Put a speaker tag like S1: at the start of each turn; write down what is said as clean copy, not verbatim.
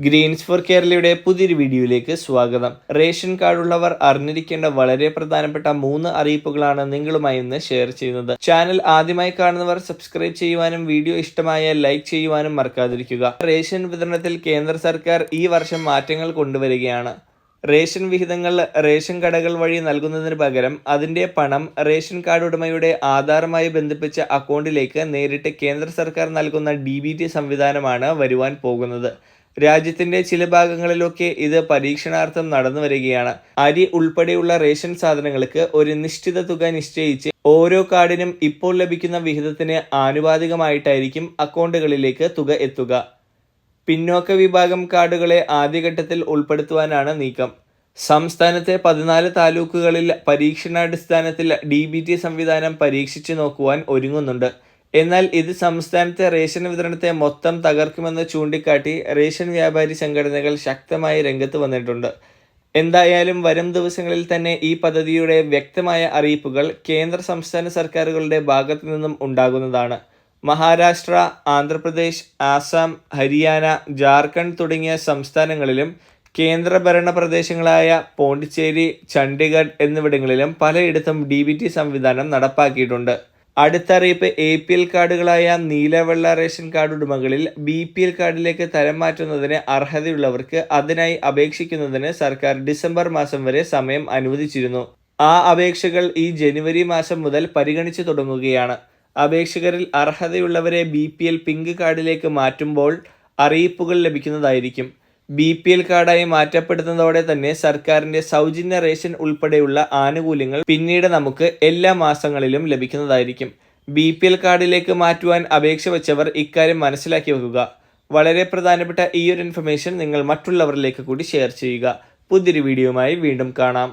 S1: Green's four കേരളയുടെ പുതിയൊരു വീഡിയോയിലേക്ക് സ്വാഗതം. റേഷൻ കാർഡുള്ളവർ അറിഞ്ഞിരിക്കേണ്ട വളരെ പ്രധാനപ്പെട്ട 3 അറിയിപ്പുകളാണ് നിങ്ങളുമായി ഇന്ന് ഷെയർ ചെയ്യുന്നത്. ചാനൽ ആദ്യമായി കാണുന്നവർ സബ്സ്ക്രൈബ് ചെയ്യുവാനും വീഡിയോ ഇഷ്ടമായ ലൈക്ക് ചെയ്യുവാനും മറക്കാതിരിക്കുക. റേഷൻ വിതരണത്തിൽ കേന്ദ്ര സർക്കാർ ഈ വർഷം മാറ്റങ്ങൾ കൊണ്ടുവരികയാണ്. റേഷൻ വിഹിതങ്ങൾ റേഷൻ കടകൾ വഴി നൽകുന്നതിന് പകരം അതിന്റെ പണം റേഷൻ കാർഡ് ഉടമയുടെ ആധാറുമായി ബന്ധിപ്പിച്ച അക്കൗണ്ടിലേക്ക് നേരിട്ട് കേന്ദ്ര സർക്കാർ നൽകുന്ന DBT സംവിധാനമാണ് വരുവാൻ പോകുന്നത്. രാജ്യത്തിന്റെ ചില ഭാഗങ്ങളിലൊക്കെ ഇത് പരീക്ഷണാർത്ഥം നടന്നു വരികയാണ്. അരി ഉൾപ്പെടെയുള്ള റേഷൻ സാധനങ്ങൾക്ക് ഒരു നിശ്ചിത തുക നിശ്ചയിച്ച് ഓരോ കാർഡിനും ഇപ്പോൾ ലഭിക്കുന്ന വിഹിതത്തിന് ആനുപാതികമായിട്ടായിരിക്കും അക്കൗണ്ടുകളിലേക്ക് തുക എത്തുക. പിന്നോക്ക വിഭാഗം കാർഡുകളെ ആദ്യഘട്ടത്തിൽ ഉൾപ്പെടുത്തുവാനാണ് നീക്കം. സംസ്ഥാനത്തെ 14 താലൂക്കുകളിൽ പരീക്ഷണാടിസ്ഥാനത്തിൽ DBT സംവിധാനം പരീക്ഷിച്ചു നോക്കുവാൻ ഒരുങ്ങുന്നുണ്ട്. എന്നാൽ ഇത് സംസ്ഥാനത്തെ റേഷൻ വിതരണത്തെ മൊത്തം തകർക്കുമെന്ന് ചൂണ്ടിക്കാട്ടി റേഷൻ വ്യാപാരി സംഘടനകൾ ശക്തമായി രംഗത്ത് വന്നിട്ടുണ്ട്. എന്തായാലും വരും ദിവസങ്ങളിൽ തന്നെ ഈ പദ്ധതിയുടെ വ്യക്തമായ അറിയിപ്പുകൾ കേന്ദ്ര സംസ്ഥാന സർക്കാരുകളുടെ ഭാഗത്തു നിന്നും ഉണ്ടാകുന്നതാണ്. മഹാരാഷ്ട്ര, ആന്ധ്രാപ്രദേശ്, ആസാം, ഹരിയാന, ജാർഖണ്ഡ് തുടങ്ങിയ സംസ്ഥാനങ്ങളിലും കേന്ദ്രഭരണ പ്രദേശങ്ങളായ പോണ്ടിച്ചേരി, ചണ്ഡീഗഡ് എന്നിവിടങ്ങളിലും പലയിടത്തും DBT സംവിധാനം നടപ്പാക്കിയിട്ടുണ്ട്. അടുത്ത അറിയിപ്പ് APL കാർഡുകളായ നീലവെള്ള റേഷൻ കാർഡ് ഉടമകളിൽ BPL കാർഡിലേക്ക് തരം മാറ്റുന്നതിന് അർഹതയുള്ളവർക്ക് അതിനായി അപേക്ഷിക്കുന്നതിന് സർക്കാർ ഡിസംബർ മാസം വരെ സമയം അനുവദിച്ചിരുന്നു. ആ അപേക്ഷകൾ ഈ ജനുവരി മാസം മുതൽ പരിഗണിച്ചു തുടങ്ങുകയാണ്. അപേക്ഷകരിൽ അർഹതയുള്ളവരെ BPL പിങ്ക് കാർഡിലേക്ക് മാറ്റുമ്പോൾ അറിയിപ്പുകൾ ലഭിക്കുന്നതായിരിക്കും. BPL കാർഡായി മാറ്റപ്പെടുന്നതോടെ തന്നെ സർക്കാരിന്റെ സൗജന്യ റേഷൻ ഉൾപ്പെടെയുള്ള ആനുകൂല്യങ്ങൾ പിന്നീട് നമുക്ക് എല്ലാ മാസങ്ങളിലും ലഭിക്കുന്നതായിരിക്കും. BPL കാർഡിലേക്ക് മാറ്റുവാൻ അപേക്ഷ വെച്ചവർ ഇക്കാര്യം മനസ്സിലാക്കി വെക്കുക. വളരെ പ്രധാനപ്പെട്ട ഈ ഒരു ഇൻഫർമേഷൻ നിങ്ങൾ മറ്റുള്ളവരിലേക്ക് കൂടി ഷെയർ ചെയ്യുക. പുതിയൊരു വീഡിയോയുമായി വീണ്ടും കാണാം.